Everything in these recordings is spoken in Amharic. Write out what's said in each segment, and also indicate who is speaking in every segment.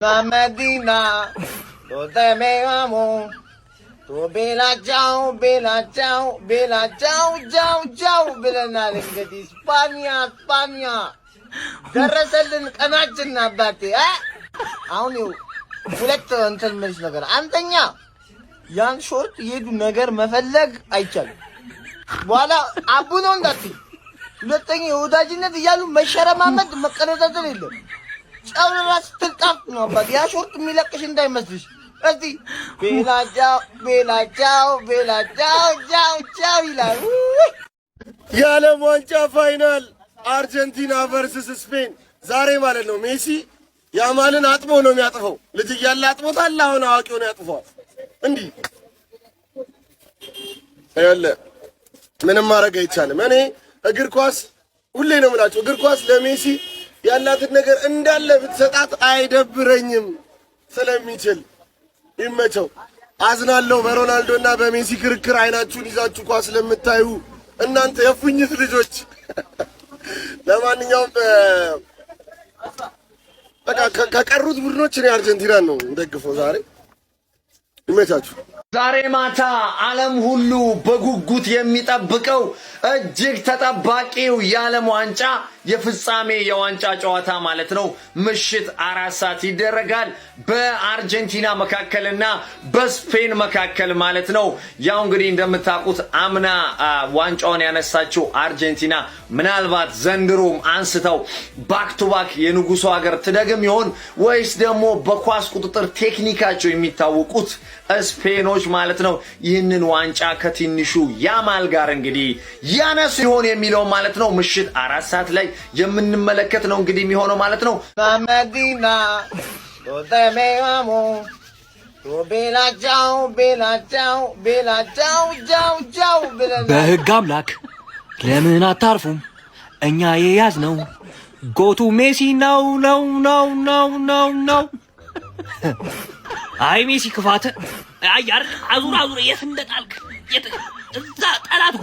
Speaker 1: La Medina, tú te me amo. Tu bella ciao, bella ciao, bella ciao, ciao, ciao ብለናል። እንግዲህ ስፓኛ ደረሰልን ቀናችን አባቴ። አሁን ሁለት እንትን ምንሽ ነገር፣ አንደኛ ያን ሾርት የሄዱ ነገር መፈለግ አይቻልም። በኋላ አቡ ነው እንዳትይ። ሁለተኛ የወዳጅነት እያሉ መሸረማመድ መቀነጣጠል የለም። ጫው ራስ ትልጣፍ ነው አባቴ። ያ ሾርት የሚለቅሽ እንዳይመስልሽ። እስቲ ቤላጫው ጫው ጫው ይላል።
Speaker 2: የዓለም ዋንጫ ፋይናል አርጀንቲና ቨርሰስ ስፔን ዛሬ ማለት ነው። ሜሲ ያማልን አጥቦ ነው የሚያጥፈው። ልጅ እያለ አጥቦታል። አሁን አዋቂው ነው ያጥፈዋል። እንዲህ አይደለ? ምንም ማድረግ አይቻልም። እኔ እግር ኳስ ሁሌ ነው የምላቸው፣ እግር ኳስ ለሜሲ ያላትን ነገር እንዳለ ብትሰጣት አይደብረኝም ስለሚችል ይመቸው። አዝናለሁ በሮናልዶና በሜሲ ክርክር አይናችሁን ይዛችሁ ኳስ ለምታዩ እናንተ የፉኝት ልጆች። ለማንኛውም በቃ ከቀሩት ቡድኖች እኔ አርጀንቲናን ነው ደግፈው። ዛሬ ይመቻችሁ።
Speaker 1: ዛሬ ማታ ዓለም ሁሉ በጉጉት የሚጠብቀው እጅግ ተጠባቂው የዓለም ዋንጫ የፍጻሜ የዋንጫ ጨዋታ ማለት ነው ምሽት 4 ሰዓት ይደረጋል በአርጀንቲና መካከልና በስፔን መካከል ማለት ነው። ያው እንግዲህ እንደምታውቁት አምና ዋንጫውን ያነሳችው አርጀንቲና ምናልባት ዘንድሮም አንስተው ባክ ቱ ባክ የንጉሱ ሀገር ትደግም ይሆን ወይስ ደግሞ በኳስ ቁጥጥር ቴክኒካቸው የሚታወቁት ስፔኖች ማለት ነው ይህንን ዋንጫ ከትንሹ ያማል ጋር እንግዲህ ያነሱ ይሆን የሚለው ማለት ነው ምሽት 4 ሰዓት ላይ የምንመለከት ነው እንግዲህ የሚሆነው ማለት ነው። ማመዲና ቶተሜማሞ ቶቤላጫው ቤላጫው ቤላጫው ጫው ጫው ብለናል።
Speaker 3: በህግ አምላክ ለምን አታርፉም? እኛ የያዝነው ጎቱ ሜሲ ነው ነው ነው ነው ነው ነው። አይ ሜሲ ክፋት አያር አዙር የት እንደጣልክ እዛ ጠላት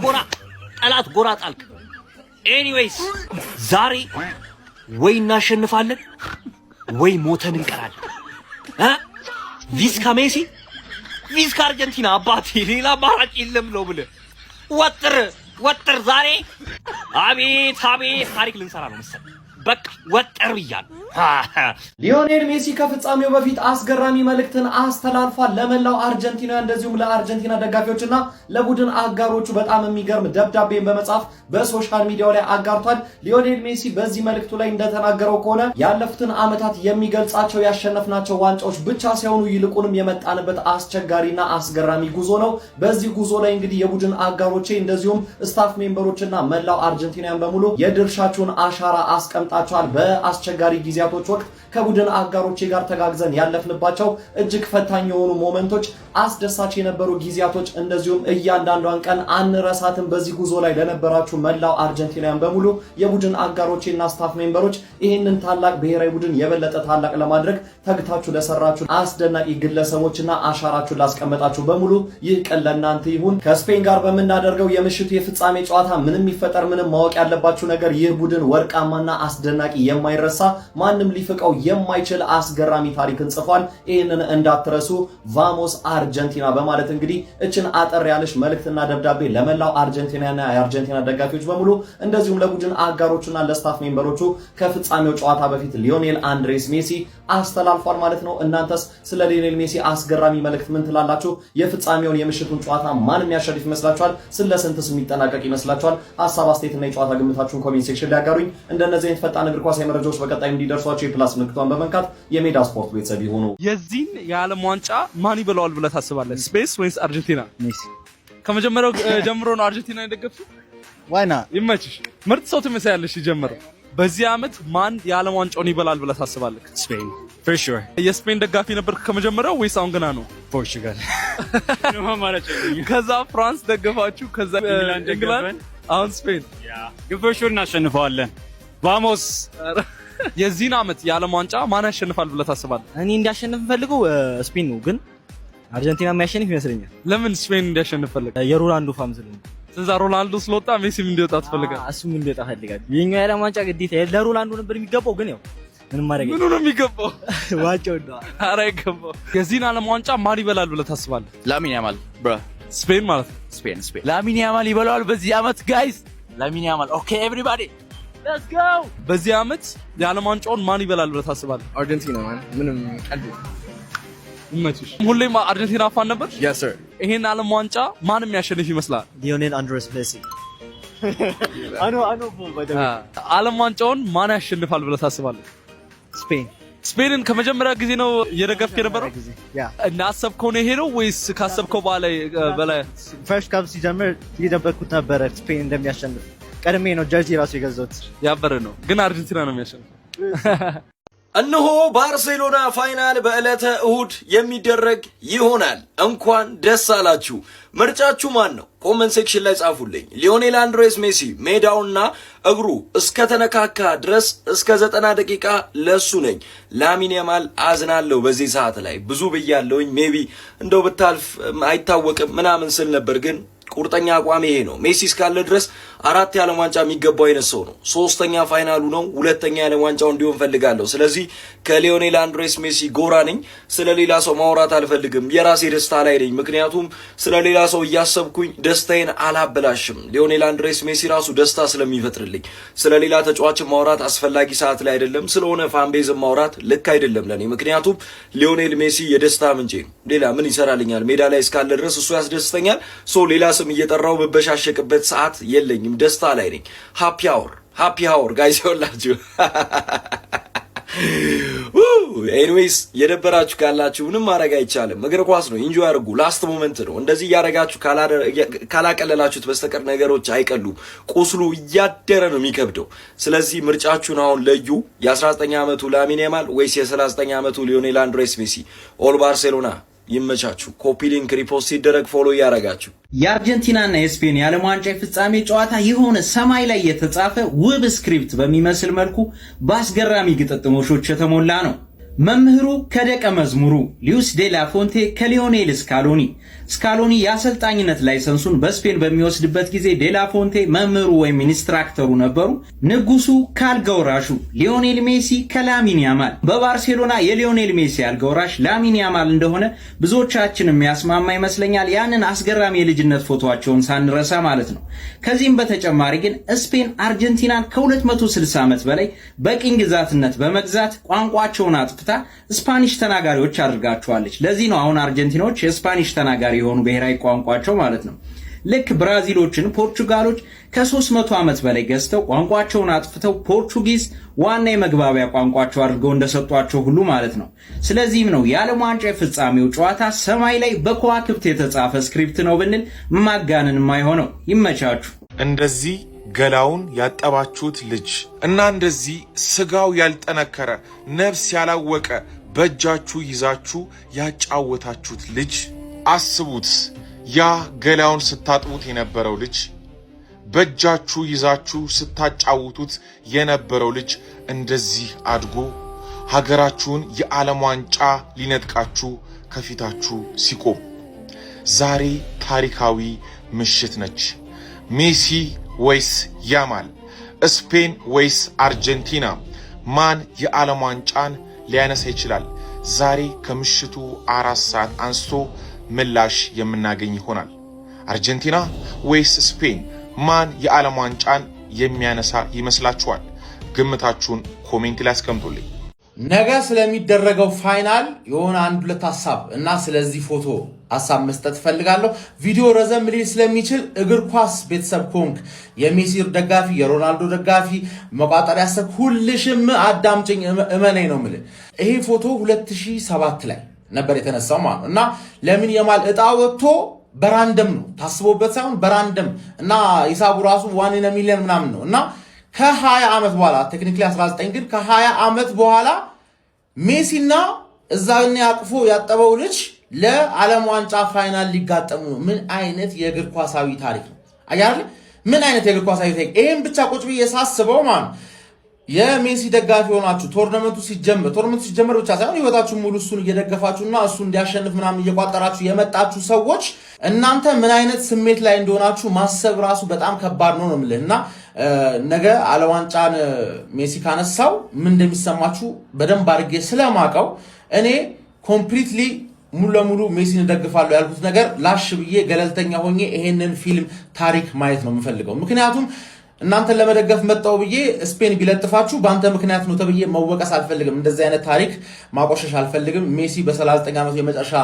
Speaker 3: ጎራ ጣልክ። ኤኒዌይስ ዛሬ ወይ እናሸንፋለን ወይ ሞተን እንቀራለን። ቪስካ ሜሲ ቪስካ አርጀንቲና አባቴ ሌላ አማራጭ የለም ነው ብለህ ወጥር ዛሬ አቤት ታሪክ ልንሰራ ነው መሰለኝ። በቃ ወጥር ብያለሁ።
Speaker 4: ሊዮኔል ሜሲ ከፍጻሜው በፊት አስገራሚ መልእክትን አስተላልፏል ለመላው አርጀንቲና፣ እንደዚሁም ለአርጀንቲና ደጋፊዎችና ለቡድን አጋሮቹ በጣም የሚገርም ደብዳቤን በመጻፍ በሶሻል ሚዲያው ላይ አጋርቷል። ሊዮኔል ሜሲ በዚህ መልእክቱ ላይ እንደተናገረው ከሆነ ያለፉትን ዓመታት የሚገልጻቸው ያሸነፍናቸው ዋንጫዎች ብቻ ሳይሆኑ ይልቁንም የመጣንበት አስቸጋሪና አስገራሚ ጉዞ ነው። በዚህ ጉዞ ላይ እንግዲህ የቡድን አጋሮቼ እንደዚሁም ስታፍ ሜምበሮችና መላው አርጀንቲናውያን በሙሉ የድርሻቸውን አሻራ አስቀምጣቸዋል። በአስቸጋሪ ጊዜያቶች ወቅት ከቡድን አጋሮቼ ጋር ተጋግዘን ያለፍንባቸው እጅግ ፈታኝ የሆኑ ሞመንቶች፣ አስደሳች የነበሩ ጊዜያቶች እንደዚሁም እያንዳንዷን ቀን አንረሳትም። በዚህ ጉዞ ላይ ለነበራችሁ መላው አርጀንቲናውያን በሙሉ የቡድን አጋሮቼና ስታፍ ሜምበሮች ይህንን ታላቅ ብሔራዊ ቡድን የበለጠ ታላቅ ለማድረግ ተግታችሁ ለሰራችሁ አስደናቂ ግለሰቦችና አሻራችሁን ላስቀመጣችሁ በሙሉ ይህ ቀን ለእናንተ ይሁን። ከስፔን ጋር በምናደርገው የምሽቱ የፍጻሜ ጨዋታ ምንም ይፈጠር ምንም ማወቅ ያለባችሁ ነገር ይህ ቡድን ወርቃማና አስደናቂ የማይረሳ ማንም ሊፍቀው የማይችል አስገራሚ ታሪክን ጽፏል። ይህንን እንዳትረሱ። ቫሞስ አርጀንቲና በማለት እንግዲህ እችን አጠር ያለች መልእክትና ደብዳቤ ለመላው አርጀንቲናና የአርጀንቲና ደጋፊዎች በሙሉ እንደዚሁም ለቡድን አጋሮቹና ለስታፍ ሜምበሮቹ ከፍጻሜው ጨዋታ በፊት ሊዮኔል አንድሬስ ሜሲ አስተላልፏል ማለት ነው። እናንተስ ስለ ሊዮኔል ሜሲ አስገራሚ መልእክት ምን ትላላችሁ? የፍጻሜውን የምሽቱን ጨዋታ ማን የሚያሸንፍ ይመስላችኋል? ስለ ስንትስ የሚጠናቀቅ ይመስላችኋል? ሐሳብ አስተያየትና የጨዋታ ግምታችሁን ኮሜንት ሴክሽን ላይ አጋሩኝ። እንደነዚህ አይነት ፈጣን እግር ኳስ መረጃዎች በቀጣይ እንዲደርሷችሁ የፕላስ ምልክቷን በመንካት የሜዳ ስፖርት ቤተሰብ ይሁኑ።
Speaker 5: የዚህን የዓለም ዋንጫ ማን ይበላዋል ብለህ ታስባለህ? ስፔስ ወይስ አርጀንቲና?
Speaker 6: ሜሲ።
Speaker 5: ከመጀመሪያው ጀምሮ ነው አርጀንቲና የደገፍሽው?
Speaker 6: ዋይና
Speaker 5: ይመችሽ። ምርጥ ሰው ትመስያለሽ። ጀመረው በዚህ ዓመት ማን የዓለም ዋንጫውን ይበላል ብለህ ታስባለህ?
Speaker 6: ስፔን for sure።
Speaker 5: የስፔን ደጋፊ ነበርክ ከመጀመሪያው ወይስ አሁን ገና ነው?
Speaker 6: ፖርቹጋል
Speaker 5: ከዛ ፍራንስ ደገፋችሁ፣ ከዛ እንግላንድ፣ አሁን ስፔን።
Speaker 6: for sure እናሸንፈዋለን። ቫሞስ።
Speaker 5: የዚህን ዓመት የዓለም ዋንጫ ማን ያሸንፋል ብለህ ታስባለህ?
Speaker 7: እኔ እንዲያሸንፍ ፈልገው ስፔን ነው፣ ግን አርጀንቲና የሚያሸንፍ ይመስለኛል።
Speaker 5: ለምን ስፔን እንዲያሸንፍ ፈልገ?
Speaker 7: የሮናልዶ ፋም ስለሆነ
Speaker 5: ስለዛ ሮናልዶ ስለወጣ ሜሲም እንዲወጣ ትፈልጋለህ?
Speaker 7: እሱም እንዲወጣ ፈልጋለሁ። የኛው የዓለም ዋንጫ ግዴታ ለሮናልዶ ነበር የሚገባው፣ ግን ያው ምንም ማድረግ
Speaker 5: ምኑ ነው የሚገባው?
Speaker 7: ዋንጫው ነው።
Speaker 5: ኧረ አይገባው። የዚህን ዓለም ዋንጫ ማን ይበላል ብለህ ታስባለህ?
Speaker 6: ላሚን ያማል ብሮ
Speaker 5: ስፔን ማለት ነው።
Speaker 6: ስፔን ላሚን ያማል ይበላዋል በዚህ ዓመት ጋይስ። ላሚን ያማል ኦኬ ኤቭሪባዲ ሌትስ ጎ።
Speaker 5: በዚህ ዓመት የዓለም ዋንጫውን ማን ይበላል ብለህ ታስባለህ?
Speaker 3: አርጀንቲና ማን ምንም ቀልድ
Speaker 5: ይመችሽ። ሁሌም አርጀንቲና ፋን ነበር?
Speaker 3: yes sir
Speaker 5: ይሄን ዓለም ዋንጫ ማን የሚያሸንፍ ይመስላል?
Speaker 7: ሊዮኔል አንድሬስ ሜሲ አኖ
Speaker 5: ዓለም ዋንጫውን ማን ያሸንፋል ብለህ ታስባለህ? ስፔንን ከመጀመሪያ ጊዜ ነው እየደገፍክ የነበረው? እናሰብከው ነው የሄደው ወይስ ካሰብከው በላይ?
Speaker 7: ፈርስት ካፕ ሲጀምር እየጠበቅኩት ነበረ ስፔን እንደሚያሸንፍ። ቀድሜ ነው ጀርሲ ራሱ የገዛሁት።
Speaker 5: ያበረ ነው ግን አርጀንቲና ነው የሚያሸንፈው።
Speaker 1: እነሆ ባርሴሎና ፋይናል በዕለተ እሁድ የሚደረግ ይሆናል። እንኳን ደስ አላችሁ። ምርጫችሁ ማን ነው? ኮመንት ሴክሽን ላይ ጻፉልኝ። ሊዮኔል አንድሬስ ሜሲ ሜዳውና እግሩ እስከ ተነካካ ድረስ እስከ 90 ደቂቃ ለሱ ነኝ። ላሚን ያማል አዝናለሁ። በዚህ ሰዓት ላይ ብዙ ብያለሁኝ። ሜቢ እንደው ብታልፍ አይታወቅም ምናምን ስል ነበር ግን ቁርጠኛ አቋም ይሄ ነው። ሜሲ እስካለ ድረስ 4 የዓለም ዋንጫ የሚገባው አይነት ሰው ነው። 3ኛ ፋይናሉ ነው። 2ኛ የዓለም ዋንጫው እንዲሆን ፈልጋለሁ። ስለዚህ ከሊዮኔል አንድሬስ ሜሲ ጎራ ነኝ። ስለሌላ ሰው ማውራት አልፈልግም። የራሴ ደስታ ላይ ነኝ። ምክንያቱም ስለሌላ ሰው እያሰብኩኝ ደስታዬን አላበላሽም። ሊዮኔል አንድሬስ ሜሲ ራሱ ደስታ ስለሚፈጥርልኝ ስለሌላ ተጫዋች ማውራት አስፈላጊ ሰዓት ላይ አይደለም። ስለሆነ ፋንቤዝ ማውራት ልክ አይደለም ለኔ። ምክንያቱም ሊዮኔል ሜሲ የደስታ ምንጭ ነው። ሌላ ምን ይሰራልኛል? ሜዳ ላይ እስካለ ድረስ እሱ ያስደስተኛል። ሌላ ስም እየጠራው በበሻሸቅበት ሰዓት የለኝም። ደስታ ላይ ነኝ። ሃፒ አወር ጋይስ ይወላችሁ። ኤኒዌይስ የደበራችሁ ካላችሁ ምንም ማድረግ አይቻልም። እግር ኳስ ነው። ኢንጆይ አድርጉ። ላስት ሞመንት ነው። እንደዚህ እያደረጋችሁ ካላቀለላችሁት በስተቀር ነገሮች አይቀሉም። ቁስሉ እያደረ ነው የሚከብደው። ስለዚህ ምርጫችሁን አሁን ለዩ። የ19 ዓመቱ ላሚን ያማል ወይስ የ39 ዓመቱ ሊዮኔል አንድሬስ ሜሲ? ኦል ባርሴሎና ይመቻችሁ። ኮፒ ሊንክ ሪፖስት ሲደረግ ፎሎ እያደረጋችሁ
Speaker 8: የአርጀንቲናና የስፔን የዓለም ዋንጫ የፍጻሜ ጨዋታ የሆነ ሰማይ ላይ የተጻፈ ውብ ስክሪፕት በሚመስል መልኩ በአስገራሚ ግጥጥሞሾች የተሞላ ነው። መምህሩ ከደቀ መዝሙሩ ሉዊስ ዴላ ፎንቴ ከሊዮኔል ስካሎኒ የአሰልጣኝነት ላይሰንሱን በስፔን በሚወስድበት ጊዜ ዴላ ፎንቴ መምህሩ ወይም ኢንስትራክተሩ ነበሩ። ንጉሱ ካልጋውራሹ ሊዮኔል ሜሲ ከላሚን ያማል። በባርሴሎና የሊዮኔል ሜሲ አልጋውራሽ ላሚን ያማል እንደሆነ ብዙዎቻችን የሚያስማማ ይመስለኛል። ያንን አስገራሚ የልጅነት ፎቶአቸውን ሳንረሳ ማለት ነው። ከዚህም በተጨማሪ ግን ስፔን አርጀንቲናን ከ260 ዓመት በላይ በቅኝ ግዛትነት በመግዛት ቋንቋቸውን አጥፍታ ስፓኒሽ ተናጋሪዎች አድርጋቸዋለች። ለዚህ ነው አሁን አርጀንቲናዎች የስፓኒሽ ተናጋሪ የሆኑ ብሔራዊ ቋንቋቸው ማለት ነው። ልክ ብራዚሎችን ፖርቹጋሎች ከ300 ዓመት በላይ ገዝተው ቋንቋቸውን አጥፍተው ፖርቹጊዝ ዋና የመግባቢያ ቋንቋቸው አድርገው እንደሰጧቸው ሁሉ ማለት ነው። ስለዚህም ነው የዓለም ዋንጫ የፍጻሜው ጨዋታ ሰማይ ላይ በከዋክብት የተጻፈ ስክሪፕት ነው ብንል ማጋነን የማይሆነው። ይመቻችሁ።
Speaker 9: እንደዚህ ገላውን ያጠባችሁት ልጅ እና እንደዚህ ስጋው ያልጠነከረ ነፍስ ያላወቀ በእጃችሁ ይዛችሁ ያጫወታችሁት ልጅ አስቡት። ያ ገላውን ስታጥቡት የነበረው ልጅ በእጃችሁ ይዛችሁ ስታጫውቱት የነበረው ልጅ እንደዚህ አድጎ ሀገራችሁን የዓለም ዋንጫ ሊነጥቃችሁ ከፊታችሁ ሲቆም ዛሬ ታሪካዊ ምሽት ነች። ሜሲ ወይስ ያማል? ስፔን ወይስ አርጀንቲና? ማን የዓለም ዋንጫን ሊያነሳ ይችላል? ዛሬ ከምሽቱ 4 ሰዓት አንስቶ ምላሽ የምናገኝ ይሆናል። አርጀንቲና ወይስ ስፔን? ማን የዓለም ዋንጫን የሚያነሳ ይመስላችኋል? ግምታችሁን ኮሜንት ላይ አስቀምጡልኝ።
Speaker 10: ነገ ስለሚደረገው ፋይናል የሆነ 1-2 ሐሳብ እና ስለዚህ ፎቶ ሐሳብ መስጠት ፈልጋለሁ። ቪዲዮ ረዘም ሊል ስለሚችል እግር ኳስ ቤተሰብ ኮንክ የሜሲ ደጋፊ የሮናልዶ ደጋፊ መቋጠር ያሰብ ሁልሽም አዳምጪኝ እመነኝ ነው የምልህ። ይሄ ፎቶ 2007 ላይ ነበር የተነሳው ማለት ነው እና ለምን የማል እጣ ወጥቶ በራንደም ነው ታስቦበት ሳይሆን በራንደም እና ሂሳቡ ራሱ 1 in a million ምናምን ነው እና ከ20 ዓመት በኋላ ቴክኒካሊ 19 ግን ከ20 ዓመት በኋላ ሜሲና እዛኔ አቅፎ ያጠበው ልጅ ለዓለም ዋንጫ ፋይናል ሊጋጠሙ ነው። ምን አይነት የእግር ኳሳዊ ታሪክ ነው አያለ? ምን አይነት የእግር ኳሳዊ ታሪክ! ይሄን ብቻ ቁጭ ብዬ ሳስበው ማለት የሜሲ ደጋፊ ሆናችሁ ቶርናመንቱ ሲጀመር ብቻ ሳይሆን ህይወታችሁ ሙሉ እሱን እየደገፋችሁና እሱ እንዲያሸንፍ ምናምን እየቋጠራችሁ የመጣችሁ ሰዎች እናንተ ምን አይነት ስሜት ላይ እንደሆናችሁ ማሰብ ራሱ በጣም ከባድ ነው የምልህ። እና ነገ ዓለም ዋንጫን ሜሲ ካነሳው ምን እንደሚሰማችሁ በደንብ አድርጌ ስለማቀው እኔ ኮምፕሊትሊ ሙሉ ለሙሉ ሜሲን ደግፋለሁ ያልኩት ነገር ላሽ ብዬ ገለልተኛ ሆኜ ይሄንን ፊልም ታሪክ ማየት ነው የምፈልገው። ምክንያቱም እናንተን ለመደገፍ መጣው ብዬ ስፔን ቢለጥፋችሁ በአንተ ምክንያት ነው ተብዬ መወቀስ አልፈልግም። እንደዚህ አይነት ታሪክ ማቆሸሽ አልፈልግም። ሜሲ በ39 ዓመቱ የመጨረሻ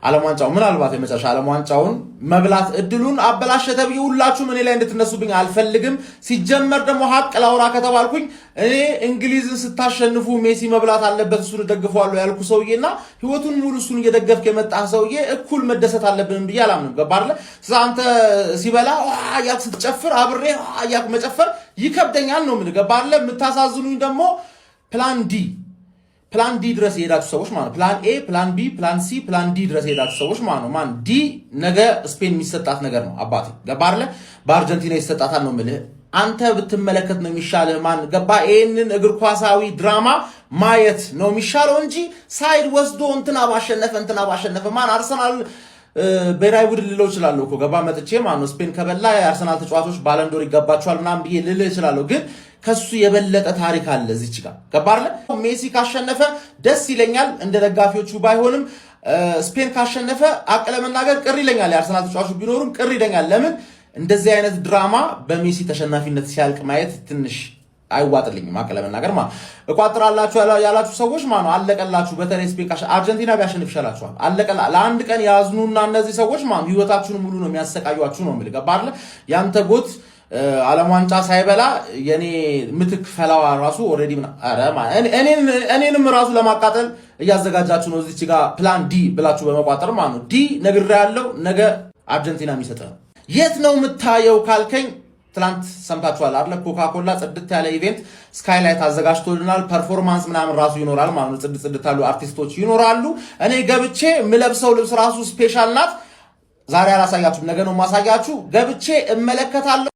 Speaker 10: ዓለም ዋንጫው ምናልባት የመጨረሻ ዓለም ዋንጫውን መብላት እድሉን አበላሸ ተብዬ ሁላችሁም እኔ ላይ እንድትነሱብኝ አልፈልግም። ሲጀመር ደግሞ ሀቅ ላውራ ከተባልኩኝ እኔ እንግሊዝን ስታሸንፉ ሜሲ መብላት አለበት እሱን ደግፈዋለሁ ያልኩ ሰውዬና ህይወቱን ሙሉ እሱን እየደገፍክ የመጣ ሰውዬ እኩል መደሰት አለብን ብዬ አላምንም። ገባርለ አንተ ሲበላ አያክ ስትጨፍር አብሬ አያክ መጨፈር ይከብደኛል ነው ምን ገባርለ። የምታሳዝኑኝ ደግሞ ፕላን ዲ ድረስ የሄዳችሁ ሰዎች ማለት ነው። ፕላን ኤ፣ ፕላን ቢ፣ ፕላን ሲ፣ ፕላን ዲ ድረስ የሄዳችሁ ሰዎች ማለት ነው። ማን ዲ ነገ ስፔን የሚሰጣት ነገር ነው አባቴ ገባርለ። በአርጀንቲና ይሰጣታል ነው የምልህ። አንተ ብትመለከት ነው የሚሻልህ። ማን ገባ ይሄንን እግር ኳሳዊ ድራማ ማየት ነው የሚሻለው እንጂ ሳይድ ወስዶ እንትና ባሸነፈ ማን አርሰናል ብሔራዊ ቡድን ልለው እችላለሁ እኮ ገባ መጥቼ ማለት ነው። ስፔን ከበላ የአርሰናል ተጫዋቾች ባለንዶር ይገባቸዋል ምናምን ብዬ ልልህ እችላለሁ ግን ከሱ የበለጠ ታሪክ አለ እዚች ጋር ገባርለ። ሜሲ ካሸነፈ ደስ ይለኛል እንደ ደጋፊዎቹ ባይሆንም ስፔን ካሸነፈ አቅለ መናገር ቅር ይለኛል። የአርሰናል ተጫዋቾች ቢኖሩም ቅር ይለኛል። ለምን እንደዚህ አይነት ድራማ በሜሲ ተሸናፊነት ሲያልቅ ማየት ትንሽ አይዋጥልኝም። አቅለ መናገር ማለት እቋጥራላችሁ ያላችሁ ሰዎች ማለት ነው አለቀላችሁ። በተለይ ስፔን አርጀንቲና ቢያሸንፍ ይሻላችኋል። አለቀላ ለአንድ ቀን ያዝኑና እነዚህ ሰዎች ማለት ህይወታችሁን ሙሉ ነው የሚያሰቃዩአችሁ ነው የሚል ገባርለ። ያንተ ጎት ዓለም ዋንጫ ሳይበላ የኔ ምትክ ፈላዋ ራሱ ኦሬዲ እኔንም ራሱ ለማቃጠል እያዘጋጃችሁ ነው። እዚች ጋር ፕላን ዲ ብላችሁ በመቋጠር ማለት ነው። ዲ ነግሬያለሁ ነገ አርጀንቲና የሚሰጠው የት ነው የምታየው ካልከኝ ትላንት ሰምታችኋል አይደል? ኮካኮላ ጽድት ያለ ኢቨንት ስካይላይት አዘጋጅቶልናል። ፐርፎርማንስ ምናምን ራሱ ይኖራል ማለት ነው። ጽድት ያሉ አርቲስቶች ይኖራሉ። እኔ ገብቼ የምለብሰው ልብስ ራሱ ስፔሻል ናት። ዛሬ አላሳያችሁም፣ ነገ ነው ማሳያችሁ። ገብቼ እመለከታለሁ።